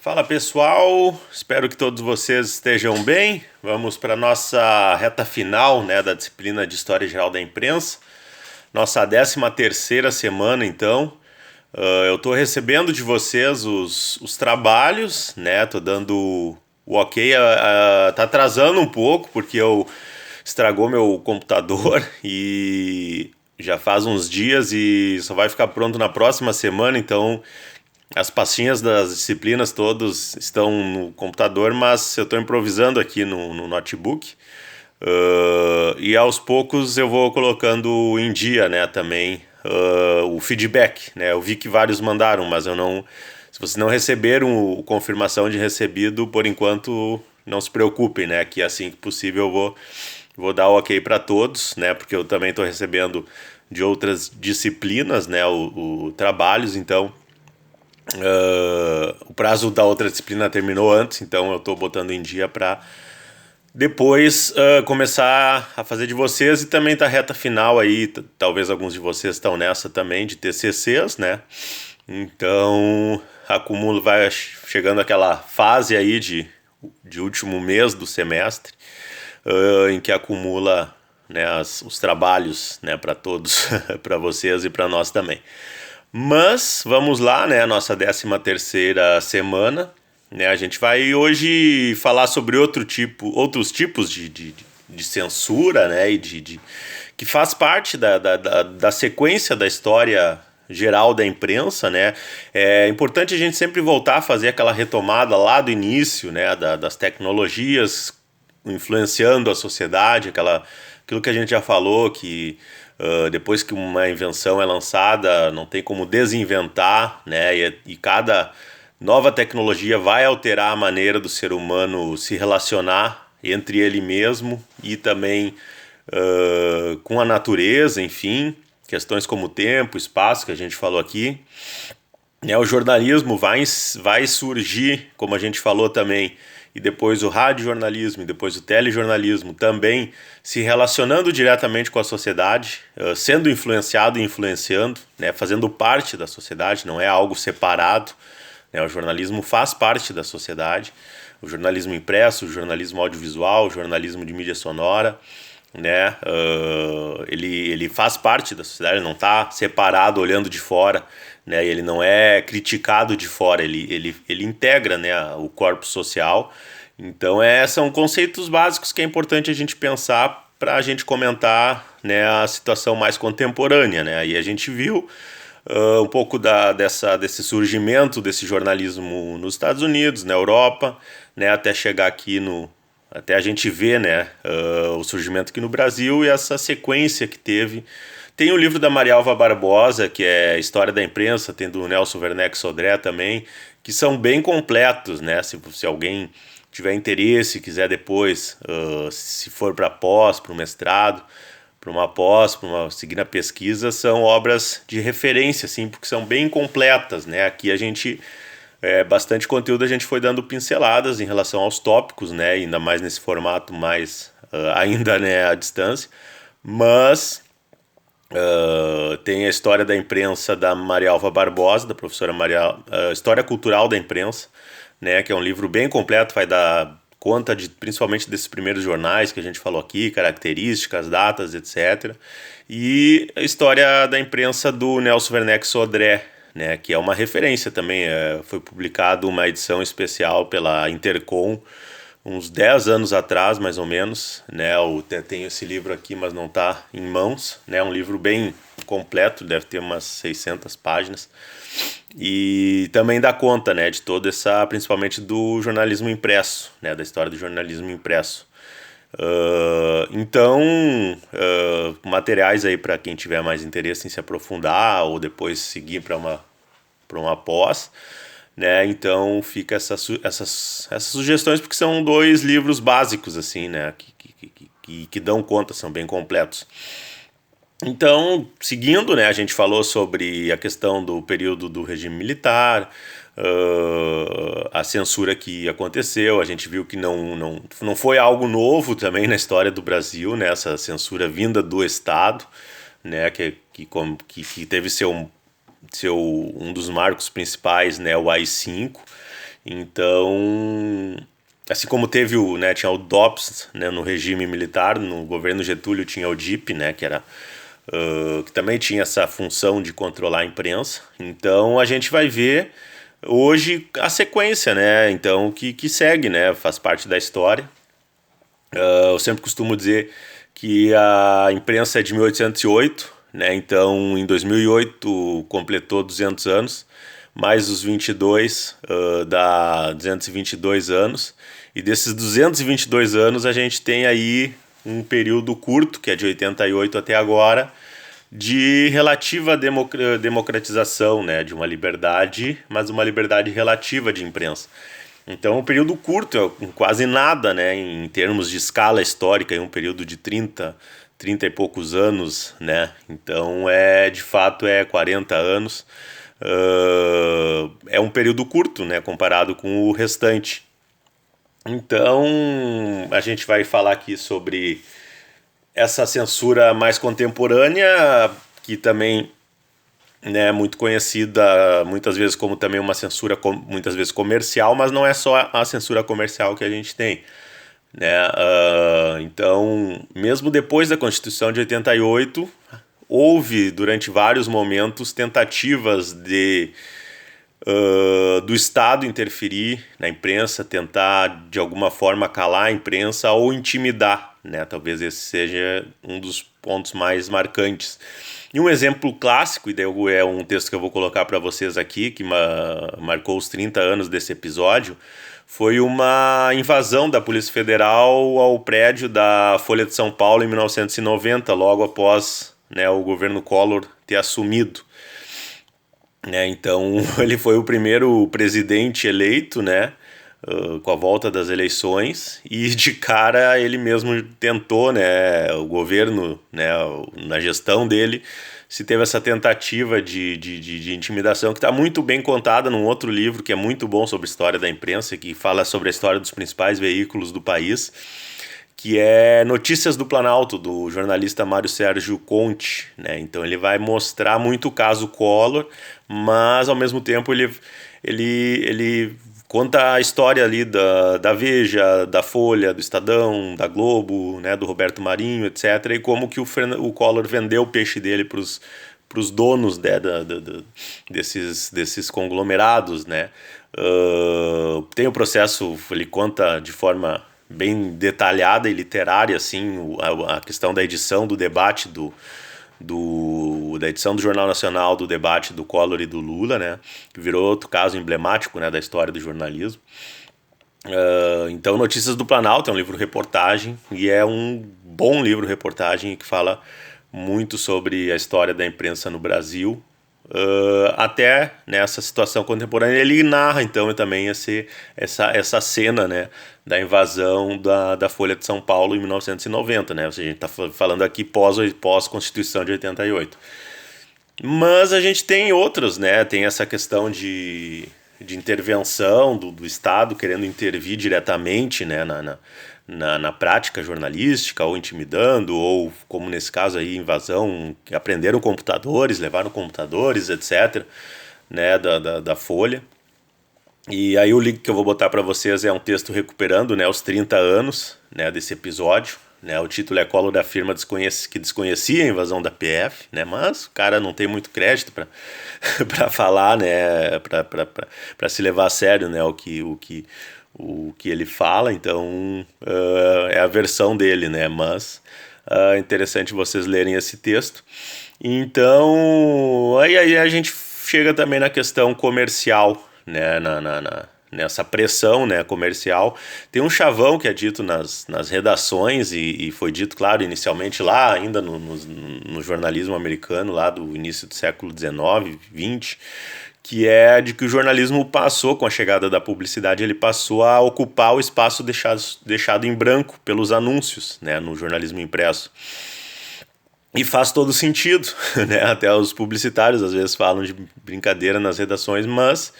Fala pessoal, espero que todos vocês estejam bem. Vamos para a nossa reta final, né, da disciplina de História Geral da Imprensa. Nossa 13ª semana, então. Eu estou recebendo de vocês os trabalhos, né? Tô dando o ok. Tá atrasando um pouco porque eu estragou meu computador e já faz uns dias e só vai ficar pronto na próxima semana, então as pastinhas das disciplinas todos estão no computador, mas eu estou improvisando aqui no notebook. E aos poucos eu vou colocando em dia, né, também o feedback, né? Eu vi que vários mandaram, mas eu não. Se vocês não receberam o confirmação de recebido, por enquanto não se preocupem, né? Que assim que possível eu vou dar o ok para todos, né? Porque eu também estou recebendo de outras disciplinas, né? O trabalhos, então o prazo da outra disciplina terminou antes, então eu estou botando em dia para depois começar a fazer de vocês, e também tá reta final aí, talvez alguns de vocês estão nessa também, de TCCs, né? Então acumulo, vai chegando aquela fase aí de último mês do semestre, em que acumula, né, os trabalhos, né, para todos, para vocês e para nós também. Mas vamos lá, né? A nossa 13ª semana, né? A gente vai hoje falar sobre outros tipos de censura, né? Que faz parte da sequência da história geral da imprensa, né? É importante a gente sempre voltar a fazer aquela retomada lá do início, né? Das tecnologias influenciando a sociedade, aquilo que a gente já falou, que depois que uma invenção é lançada, não tem como desinventar, né? E cada nova tecnologia vai alterar a maneira do ser humano se relacionar entre ele mesmo e também com a natureza, enfim, questões como tempo, espaço, que a gente falou aqui. O jornalismo vai surgir, como a gente falou também, e depois o radiojornalismo, e depois o telejornalismo também se relacionando diretamente com a sociedade, sendo influenciado e influenciando, né, fazendo parte da sociedade, não é algo separado, né, o jornalismo faz parte da sociedade, o jornalismo impresso, o jornalismo audiovisual, o jornalismo de mídia sonora, né, ele faz parte da sociedade, ele não está separado olhando de fora, né, ele não é criticado de fora, ele integra, né, o corpo social. Então são conceitos básicos que é importante a gente pensar para a gente comentar, né, a situação mais contemporânea, né? Aí a gente viu um pouco desse surgimento desse jornalismo nos Estados Unidos, na Europa, né, até chegar aqui até a gente ver, né, o surgimento aqui no Brasil e essa sequência que teve. Tem o livro da Marialva Barbosa, que é História da Imprensa, tem do Nelson Werneck Sodré também, que são bem completos, né? Se alguém tiver interesse, quiser depois, se for para pós, para o mestrado, para uma pós, seguir na pesquisa, são obras de referência, assim, porque são bem completas, né? Aqui a gente, bastante conteúdo a gente foi dando pinceladas em relação aos tópicos, né? Ainda mais nesse formato mais, ainda, né, à distância, mas tem a História da Imprensa da Marialva Barbosa, da professora História Cultural da Imprensa, né, que é um livro bem completo, vai dar conta principalmente desses primeiros jornais que a gente falou aqui, características, datas, etc. E a História da Imprensa do Nelson Werneck Sodré, né, que é uma referência também. Foi publicado uma edição especial pela Intercom uns 10 anos atrás, mais ou menos, né? Eu tenho esse livro aqui, mas não está em mãos, né? Um livro bem completo, deve ter umas 600 páginas, e também dá conta, né, de toda essa, principalmente do jornalismo impresso, né, da história do jornalismo impresso. Então, materiais aí para quem tiver mais interesse em se aprofundar ou depois seguir para uma pós, né? Então fica essas sugestões, porque são dois livros básicos, assim, né, que dão conta, são bem completos. Então, seguindo, né, a gente falou sobre a questão do período do regime militar, a censura que aconteceu. A gente viu que não foi algo novo também na história do Brasil, né, essa censura vinda do Estado, né, que teve um dos marcos principais, né, o AI-5, Então, assim como teve tinha o DOPS, né, no regime militar, no governo Getúlio tinha o DIP, né, que era que também tinha essa função de controlar a imprensa. Então a gente vai ver hoje a sequência, né? Então que segue, né? Faz parte da história. Eu sempre costumo dizer que a imprensa é de 1808, né? Então em 2008 completou 200 anos, mais os 22 dá 222 anos. E desses 222 anos a gente tem aí um período curto, que é de 88 até agora, de relativa democratização, né, de uma liberdade, mas uma liberdade relativa de imprensa. Então, um período curto, quase nada, né, em termos de escala histórica, um período de 30 e poucos anos, né, então de fato 40 anos, é um período curto, né, comparado com o restante. Então, a gente vai falar aqui sobre essa censura mais contemporânea, que também, né, é muito conhecida muitas vezes como também uma censura muitas vezes comercial, mas não é só a censura comercial que a gente tem, né? Então, mesmo depois da Constituição de 88, houve durante vários momentos tentativas do Estado interferir na imprensa, tentar de alguma forma calar a imprensa ou intimidar, né? Talvez esse seja um dos pontos mais marcantes. E um exemplo clássico, e daí é um texto que eu vou colocar para vocês aqui, que marcou os 30 anos desse episódio, foi uma invasão da Polícia Federal ao prédio da Folha de São Paulo em 1990, logo após, né, o governo Collor ter assumido. Então ele foi o primeiro presidente eleito, né, com a volta das eleições, e de cara ele mesmo tentou, né, o governo, né, na gestão dele, se teve essa tentativa de intimidação, que está muito bem contada num outro livro que é muito bom sobre a história da imprensa, que fala sobre a história dos principais veículos do país, que é Notícias do Planalto, do jornalista Mário Sérgio Conte, né? Então ele vai mostrar muito o caso Collor, mas ao mesmo tempo ele conta a história ali da Veja, da Folha, do Estadão, da Globo, né, do Roberto Marinho, etc. E como que o Collor vendeu o peixe dele para os donos, né, desses conglomerados, né? Tem o processo, ele conta de forma bem detalhada e literária, assim, a questão da edição do debate da edição do Jornal Nacional, do debate do Collor e do Lula, né, que virou outro caso emblemático, né, da história do jornalismo. Então, Notícias do Planalto é um livro-reportagem, e é um bom livro-reportagem que fala muito sobre a história da imprensa no Brasil, até nessa situação contemporânea. Ele narra então também essa cena, né, da invasão da Folha de São Paulo em 1990, né? Ou seja, a gente está falando aqui pós-Constituição de 88. Mas a gente tem outros, né? Tem essa questão de intervenção do Estado querendo intervir diretamente, né, na prática jornalística, ou intimidando, ou como nesse caso aí, invasão, que aprenderam computadores, levaram computadores, etc., né, da Folha. E aí o link que eu vou botar para vocês é um texto recuperando, né, os 30 anos, né, desse episódio. Né, o título é Collor afirma que desconhecia a invasão da PF, né, mas o cara não tem muito crédito para falar, né, para se levar a sério, né, o que ele fala. Então é a versão dele, né, mas é interessante vocês lerem esse texto. Então aí a gente chega também na questão comercial, né, nessa pressão, né, comercial. Tem um chavão que é dito nas redações, e foi dito, claro, inicialmente lá ainda no jornalismo americano, lá do início do século XIX, XX, que é de que o jornalismo passou, com a chegada da publicidade, ele passou a ocupar o espaço deixado em branco pelos anúncios, né, no jornalismo impresso. E faz todo sentido, né? Até os publicitários às vezes falam de brincadeira nas redações, mas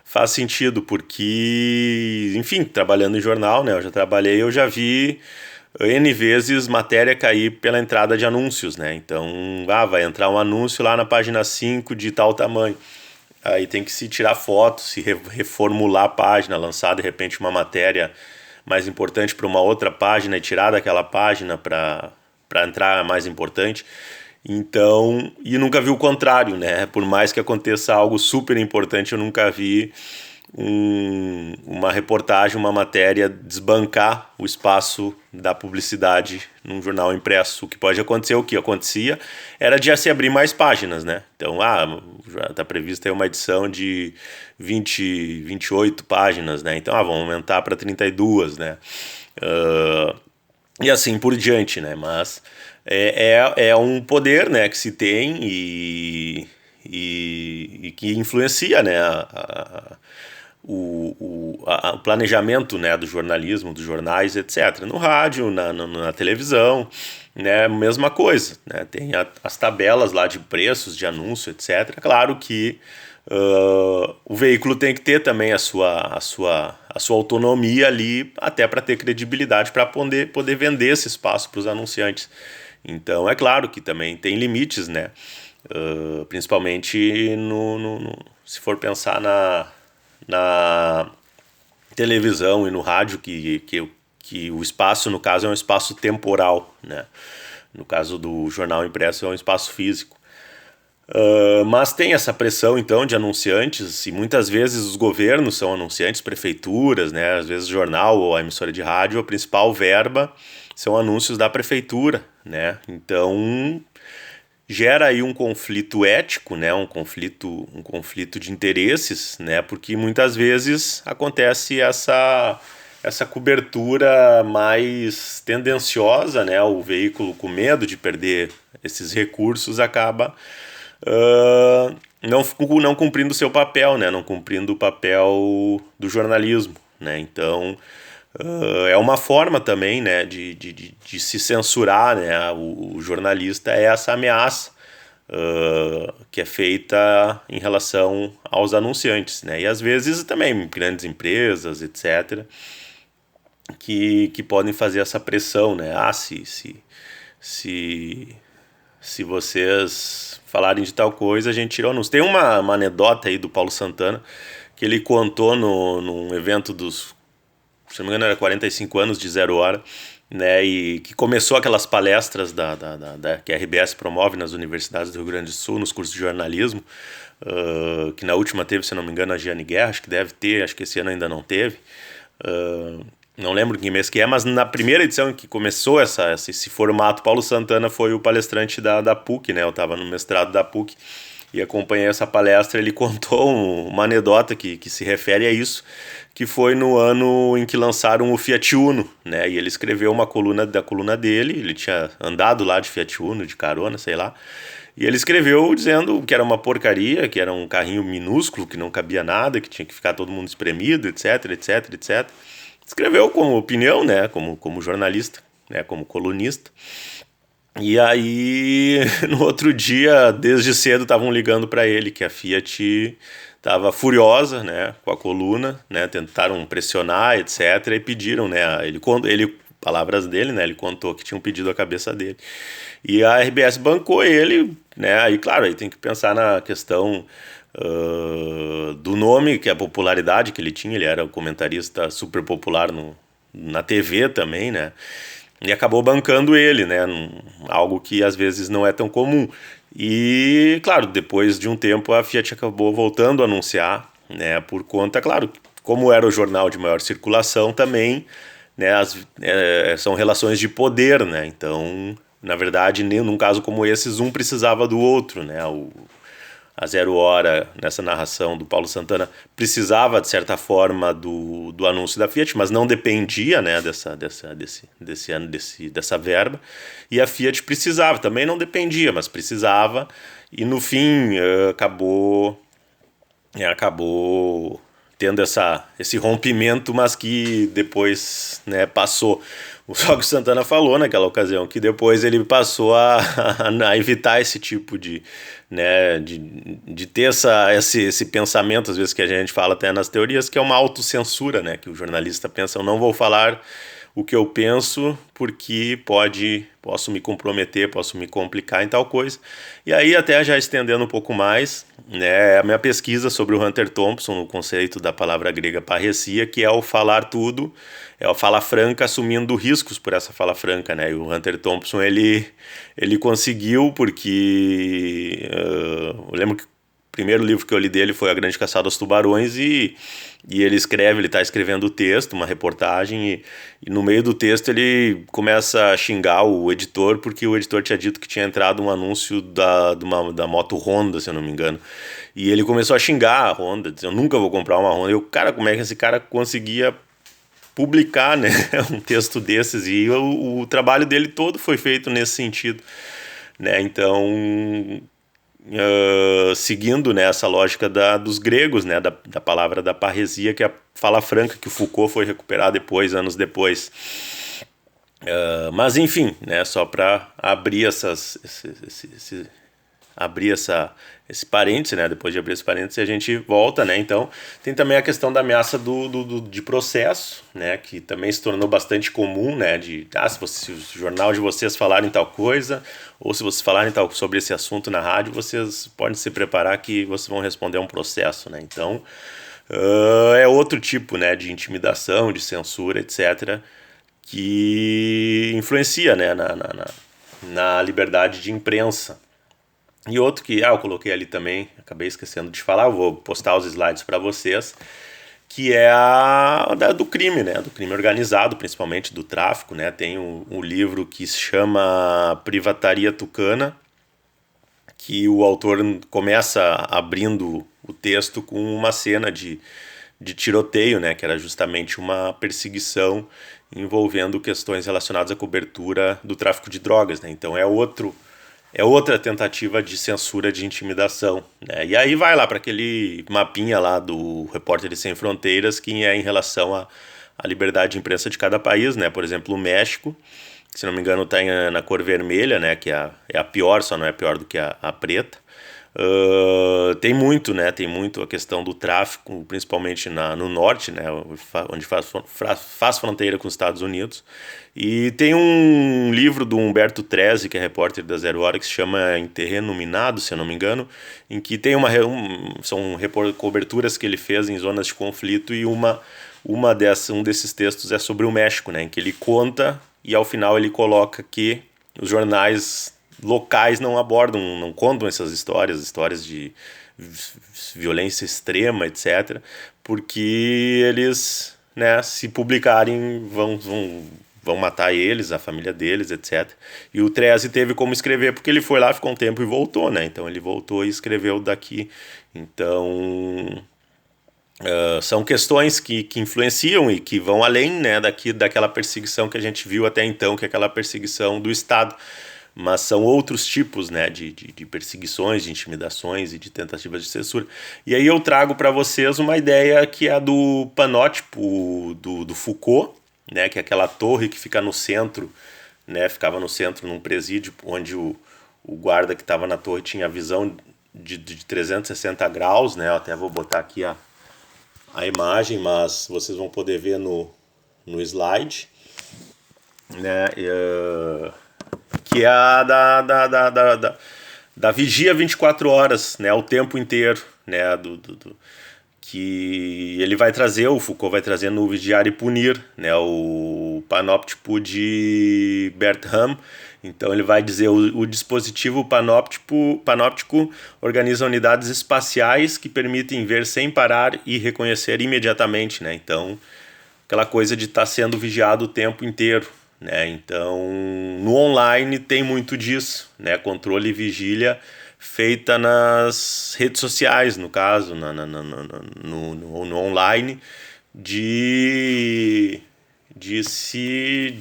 faz sentido porque, enfim, trabalhando em jornal, né? Eu já vi N vezes matéria cair pela entrada de anúncios, né? Então, vai entrar um anúncio lá na página 5 de tal tamanho. aí tem que se tirar foto, se reformular a página, lançar de repente uma matéria mais importante para uma outra página e tirar daquela página para entrar mais importante. Então, e nunca vi o contrário, né? Por mais que aconteça algo super importante, eu nunca vi uma reportagem, uma matéria desbancar o espaço da publicidade num jornal impresso. O que pode acontecer, o que acontecia, era de se abrir mais páginas, né? Então, já está prevista aí uma edição de 28 páginas, né? Então, vamos aumentar para 32, né? E assim por diante, né? Mas é um poder, né, que se tem e que influencia, né, o planejamento, né, do jornalismo, dos jornais, etc. No rádio, na televisão, né, mesma coisa, né, tem as tabelas lá de preços, de anúncio, etc. Claro que o veículo tem que ter também a sua autonomia ali, até para ter credibilidade, para poder vender esse espaço para os anunciantes. Então é claro que também tem limites, né, principalmente se for pensar na televisão e no rádio, que o espaço, no caso, é um espaço temporal, né? No caso do jornal impresso, é um espaço físico. Mas tem essa pressão, então, de anunciantes, e muitas vezes os governos são anunciantes, prefeituras, né? Às vezes o jornal ou a emissora de rádio, a principal verba são anúncios da prefeitura, né? Então gera aí um conflito ético, né? um conflito de interesses, né? Porque muitas vezes acontece essa cobertura mais tendenciosa, né? O veículo, com medo de perder esses recursos, acaba não cumprindo o seu papel, né? Não cumprindo o papel do jornalismo, né? Então é uma forma também, né, de se censurar, né, o jornalista, é essa ameaça que é feita em relação aos anunciantes, né? E às vezes também grandes empresas, etc., que podem fazer essa pressão, né? Se vocês falarem de tal coisa, a gente tira o anúncio. Tem uma anedota aí do Paulo Santana que ele contou num evento se não me engano era 45 anos de Zero Hora, né, e que começou aquelas palestras que a RBS promove nas universidades do Rio Grande do Sul, nos cursos de jornalismo, que na última teve, se não me engano, a Giane Guerra, acho que deve ter, acho que esse ano ainda não teve, não lembro que mês que é, mas na primeira edição em que começou esse formato, Paulo Santana foi o palestrante da PUC, né, eu estava no mestrado da PUC, e acompanhei essa palestra. Ele contou uma anedota que se refere a isso, que foi no ano em que lançaram o Fiat Uno, né? E ele escreveu uma coluna dele, ele tinha andado lá de Fiat Uno, de carona, sei lá, e ele escreveu dizendo que era uma porcaria, que era um carrinho minúsculo, que não cabia nada, que tinha que ficar todo mundo espremido, etc, etc, etc. Escreveu como opinião, né? Como jornalista, né? Como colunista. E aí, no outro dia, desde cedo, estavam ligando para ele que a Fiat estava furiosa, né, com a coluna, né, tentaram pressionar, etc, e pediram, né, palavras dele, né, ele contou que tinham pedido a cabeça dele. E a RBS bancou ele, né, aí claro, aí tem que pensar na questão do nome, que é a popularidade que ele tinha, ele era um comentarista super popular na TV também, né, e acabou bancando ele, né? Algo que às vezes não é tão comum. E, claro, depois de um tempo a Fiat acabou voltando a anunciar, né? Por conta, claro, como era o jornal de maior circulação também, né? São relações de poder, né? Então, na verdade, num caso como esses, um precisava do outro, né? A Zero Hora, nessa narração do Paulo Santana, precisava, de certa forma, do anúncio da Fiat, mas não dependia, né, dessa verba. E a Fiat precisava, também não dependia, mas precisava. E, no fim, acabou tendo esse rompimento, mas que depois, né, passou. Só que o Santana falou naquela ocasião que depois ele passou a evitar esse tipo de ter esse pensamento, às vezes, que a gente fala até nas teorias, que é uma autocensura, né? Que o jornalista pensa, eu não vou falar o que eu penso, porque posso me comprometer, posso me complicar em tal coisa. E aí, até já estendendo um pouco mais, né, a minha pesquisa sobre o Hunter Thompson, o conceito da palavra grega parresia, que é o falar tudo, é o fala franca, assumindo riscos por essa fala franca, né? E o Hunter Thompson, ele conseguiu, porque eu lembro que o primeiro livro que eu li dele foi A Grande Caçada aos Tubarões, e ele está escrevendo o texto, uma reportagem, e no meio do texto ele começa a xingar o editor, porque o editor tinha dito que tinha entrado um anúncio da moto Honda, se eu não me engano. E ele começou a xingar a Honda, dizendo, eu nunca vou comprar uma Honda. E eu, cara, como é que esse cara conseguia publicar, né, um texto desses? E o trabalho dele todo foi feito nesse sentido, né? Então, seguindo, né, essa lógica dos gregos, né, da palavra da parresia, que é a fala franca que o Foucault foi recuperar depois, anos depois. Mas enfim, né, só para abrir esse parêntese, né? Depois de abrir esse parêntese, a gente volta, né? Então, tem também a questão da ameaça de processo, né? Que também se tornou bastante comum, né? Se o jornal de vocês falarem tal coisa, ou se vocês falarem sobre esse assunto na rádio, vocês podem se preparar que vocês vão responder a um processo, né? Então, é outro tipo, né? De intimidação, de censura, etc., que influencia, né? Na liberdade de imprensa. E outro que eu coloquei ali também, acabei esquecendo de falar, eu vou postar os slides para vocês, que é do crime, né? Do crime organizado, principalmente do tráfico, né? Tem um livro que se chama Privataria Tucana, que o autor começa abrindo o texto com uma cena de tiroteio, né? Que era justamente uma perseguição envolvendo questões relacionadas à cobertura do tráfico de drogas, né? Então é outra tentativa de censura, de intimidação, né? E aí vai lá para aquele mapinha lá do Repórteres Sem Fronteiras, que é em relação à liberdade de imprensa de cada país, né? Por exemplo, o México, que, se não me engano, está na cor vermelha, né? Que é a pior, só não é pior do que a preta. Tem muito, né? Tem muito a questão do tráfico, principalmente no norte, né? Onde faz fronteira com os Estados Unidos. E tem um livro do Humberto Treze, que é repórter da Zero Hora, que se chama Em Terreno Minado, se eu não me engano, em que tem são coberturas que ele fez em zonas de conflito, e um desses textos é sobre o México, né? Em que ele conta, e ao final ele coloca que os jornais locais não contam essas histórias de violência extrema, etc., porque eles, né, se publicarem, vão matar eles, a família deles, etc. E o Treze teve como escrever, porque ele foi lá, ficou um tempo e voltou, né? Então ele voltou e escreveu daqui. Então, são questões que influenciam e que vão além, né, daquela perseguição que a gente viu até então, que é aquela perseguição do Estado. Mas são outros tipos, né, de perseguições, de intimidações e de tentativas de censura. E aí eu trago para vocês uma ideia que é a do panótipo do Foucault, né, que é aquela torre que fica no centro, né, ficava no centro num presídio, onde o guarda que estava na torre tinha visão de 360 graus, né? Eu até vou botar aqui a imagem, mas vocês vão poder ver no slide, né? Que é a da vigia 24 horas, né, o tempo inteiro, né, que ele vai trazer, o Foucault vai trazer no Vigiar e Punir, né, o panóptico de Bertrand. Então ele vai dizer, o dispositivo panóptico organiza unidades espaciais que permitem ver sem parar e reconhecer imediatamente, né? Então, aquela coisa de estar sendo vigiado o tempo inteiro, né? Então, no online tem muito disso, né? Controle e vigília feita nas redes sociais, no caso, no online, de se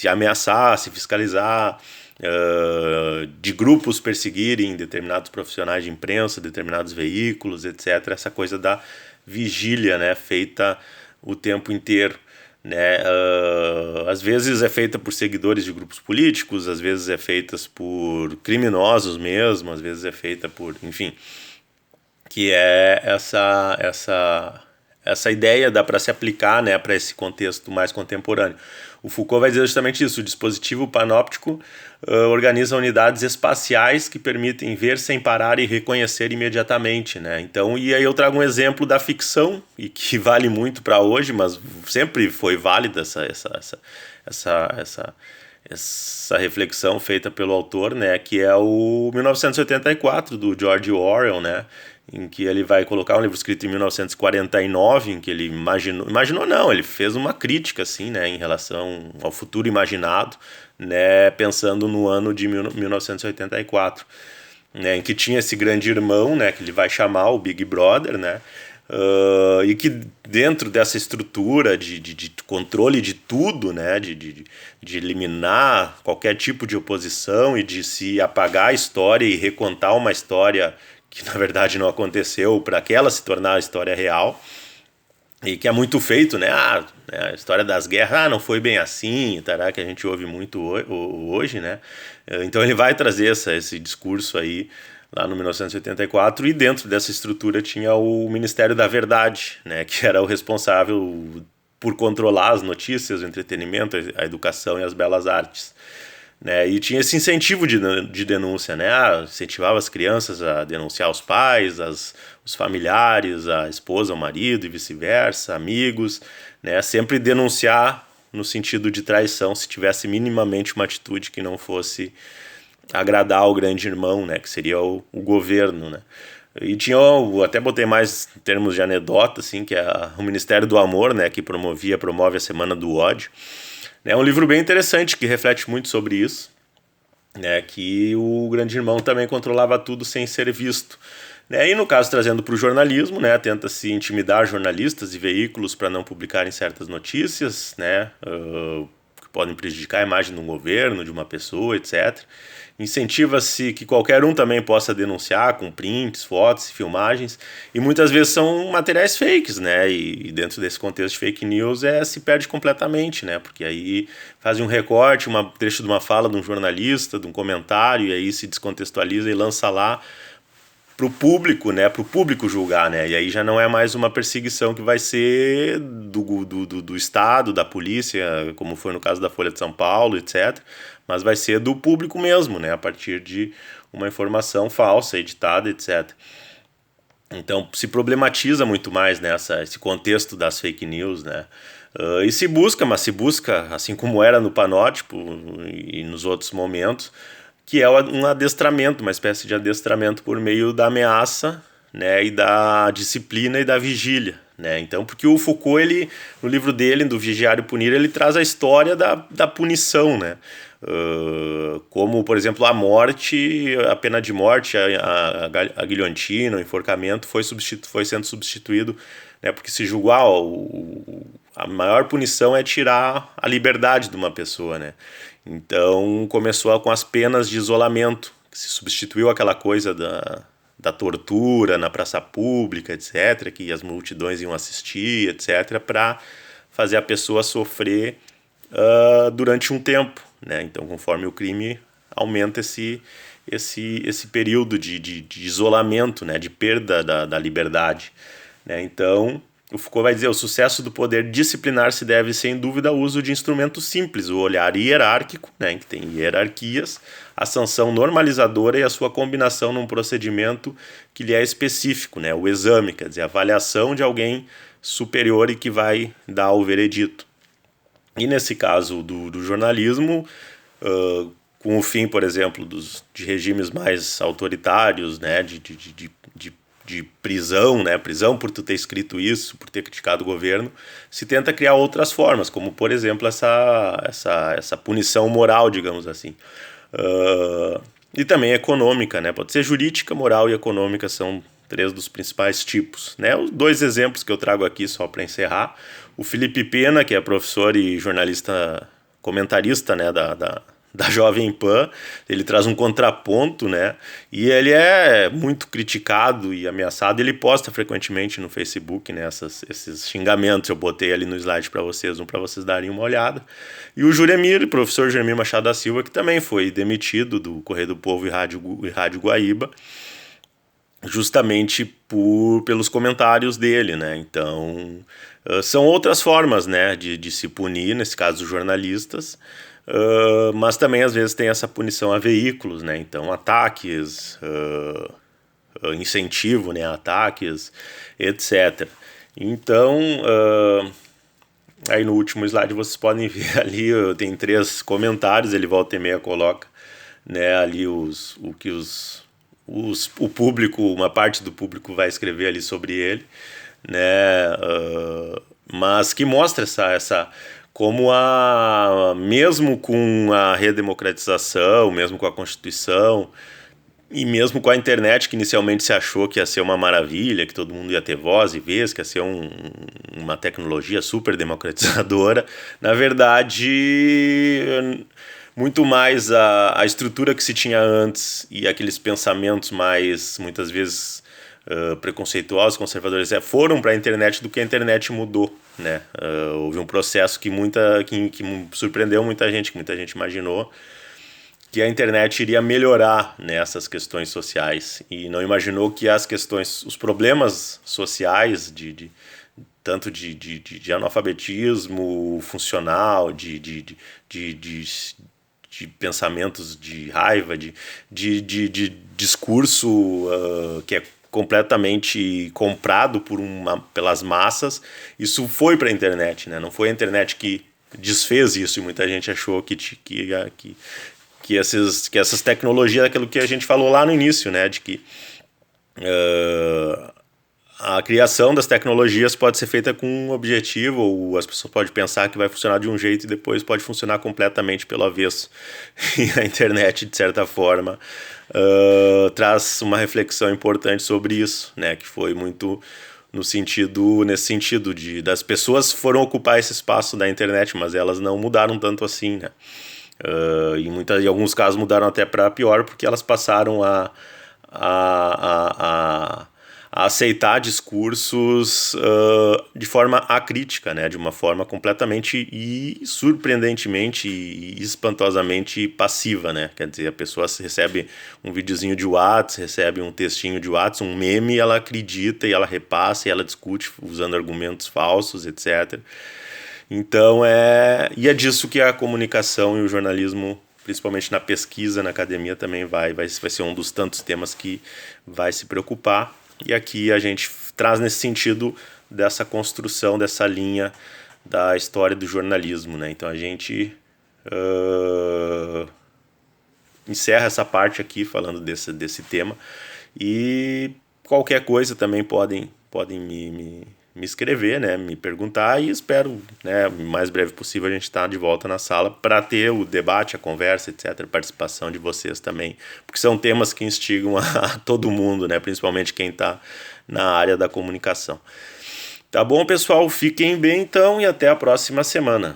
ameaçar, se fiscalizar, de grupos perseguirem determinados profissionais de imprensa, determinados veículos, etc. Essa coisa da vigília, né, feita o tempo inteiro, né? Às vezes é feita por seguidores de grupos políticos, às vezes é feita por criminosos mesmo, às vezes é feita por, enfim, que é essa ideia dá para se aplicar, né, para esse contexto mais contemporâneo. O Foucault vai dizer justamente isso: o dispositivo panóptico organiza unidades espaciais que permitem ver sem parar e reconhecer imediatamente, né? Então, e aí eu trago um exemplo da ficção, e que vale muito para hoje, mas sempre foi válida essa reflexão feita pelo autor, né, que é o 1984 do George Orwell, né, em que ele vai colocar um livro escrito em 1949, em que ele imaginou não, ele fez uma crítica assim, né, em relação ao futuro imaginado, né, pensando no ano de 1984, né, em que tinha esse grande irmão, né, que ele vai chamar o Big Brother, né, e que dentro dessa estrutura de controle de tudo, né, de eliminar qualquer tipo de oposição e de se apagar a história e recontar uma história que na verdade não aconteceu para que ela se tornar a história real, e que é muito feito, né, a história das guerras, não foi bem assim, tará, que a gente ouve muito hoje, né, então ele vai trazer esse discurso aí lá no 1984, e dentro dessa estrutura tinha o Ministério da Verdade, né, que era o responsável por controlar as notícias, o entretenimento, a educação e as belas artes, né, e tinha esse incentivo de denúncia, né, incentivava as crianças a denunciar os pais, os familiares, a esposa, o marido e vice-versa, amigos, né, sempre denunciar no sentido de traição se tivesse minimamente uma atitude que não fosse agradar ao grande irmão, né, que seria o governo, né. E tinha, eu até botei mais em termos de anedota, assim, que é o Ministério do Amor, né, que promove a Semana do Ódio. É um livro bem interessante que reflete muito sobre isso, né, que o grande irmão também controlava tudo sem ser visto. Né, e no caso, trazendo para o jornalismo, né, tenta-se intimidar jornalistas e veículos para não publicarem certas notícias, né, que podem prejudicar a imagem de um governo, de uma pessoa, etc. Incentiva-se que qualquer um também possa denunciar com prints, fotos, filmagens, e muitas vezes são materiais fakes, né? E dentro desse contexto de fake news se perde completamente, né? Porque aí fazem um recorte, um trecho de uma fala de um jornalista, de um comentário, e aí se descontextualiza e lança lá para o público, né, para o público julgar, né, e aí já não é mais uma perseguição que vai ser do Estado, da polícia, como foi no caso da Folha de São Paulo, etc., mas vai ser do público mesmo, né, a partir de uma informação falsa, editada, etc. Então se problematiza muito mais esse contexto das fake news, né, e se busca, assim como era no Panótipo e nos outros momentos, que é um adestramento, uma espécie de adestramento por meio da ameaça, né, e da disciplina e da vigília, né? Então, porque o Foucault, no livro dele, do Vigiar e Punir, ele traz a história da punição, né? Como, por exemplo, a morte, a pena de morte, a guilhotina, o enforcamento foi sendo substituído, né, porque se julgar, a maior punição é tirar a liberdade de uma pessoa, né? Então começou com as penas de isolamento, que se substituiu aquela coisa da tortura na praça pública, etc., que as multidões iam assistir, etc., para fazer a pessoa sofrer durante um tempo, né? Então, conforme o crime aumenta esse período de isolamento, né? De perda da liberdade, né? Então, o Foucault vai dizer: o sucesso do poder disciplinar se deve, sem dúvida, ao uso de instrumentos simples, o olhar hierárquico, né, que tem hierarquias, a sanção normalizadora e a sua combinação num procedimento que lhe é específico, né, o exame, quer dizer, a avaliação de alguém superior e que vai dar o veredito. E nesse caso do jornalismo, com o fim, por exemplo, de regimes mais autoritários, né, de prisão, né, prisão por tu ter escrito isso, por ter criticado o governo, se tenta criar outras formas, como, por exemplo, essa punição moral, digamos assim. E também econômica, né, pode ser jurídica, moral e econômica, são três dos principais tipos, né. Os dois exemplos que eu trago aqui, só para encerrar: o Felipe Pena, que é professor e jornalista, comentarista, né, da Jovem Pan, ele traz um contraponto, né, e ele é muito criticado e ameaçado. Ele posta frequentemente no Facebook, né, esses xingamentos. Eu botei ali no slide para vocês darem uma olhada. E o Juremir, professor Juremir Machado da Silva, que também foi demitido do Correio do Povo e Rádio Guaíba, justamente pelos comentários dele, né? Então, são outras formas, né, de se punir, nesse caso, os jornalistas, mas também, às vezes, tem essa punição a veículos, né? Então, ataques, incentivo, né, a ataques, etc. Então, aí no último slide vocês podem ver ali, tem 3 comentários, ele volta e meia coloca, né, ali o público, uma parte do público vai escrever ali sobre ele, né, mas que mostra como mesmo com a redemocratização, mesmo com a Constituição, e mesmo com a internet, que inicialmente se achou que ia ser uma maravilha, que todo mundo ia ter voz e vez, que ia ser uma tecnologia super democratizadora, na verdade, muito mais a estrutura que se tinha antes e aqueles pensamentos mais, muitas vezes, preconceituosos, conservadores, foram para a internet do que a internet mudou, né? Houve um processo que surpreendeu muita gente, que muita gente imaginou que a internet iria melhorar nessas questões sociais e não imaginou que os problemas sociais tanto de analfabetismo funcional, de pensamentos de raiva, de discurso que é completamente comprado pelas massas, isso foi para a internet, né? Não foi a internet que desfez isso e muita gente achou que essas tecnologias, aquilo que a gente falou lá no início, né, de que a criação das tecnologias pode ser feita com um objetivo, ou as pessoas podem pensar que vai funcionar de um jeito e depois pode funcionar completamente pelo avesso. E a internet, de certa forma, traz uma reflexão importante sobre isso, né, que foi muito nesse sentido das pessoas foram ocupar esse espaço da internet, mas elas não mudaram tanto assim, né? Em alguns casos mudaram até para pior, porque elas passaram a aceitar discursos de forma acrítica, né? De uma forma completamente e surpreendentemente e espantosamente passiva, né? Quer dizer, a pessoa recebe um videozinho de WhatsApp, recebe um textinho de WhatsApp, um meme, ela acredita e ela repassa e ela discute usando argumentos falsos, etc. Então, e é disso que a comunicação e o jornalismo, principalmente na pesquisa, na academia, também vai ser um dos tantos temas que vai se preocupar. E aqui a gente traz nesse sentido dessa construção, dessa linha da história do jornalismo, né? Então a gente encerra essa parte aqui falando desse tema. E qualquer coisa também podem me escrever, né, me perguntar, e espero, né, o mais breve possível a gente estar de volta na sala para ter o debate, a conversa, etc., a participação de vocês também, porque são temas que instigam a todo mundo, né, principalmente quem está na área da comunicação. Tá bom, pessoal? Fiquem bem então e até a próxima semana.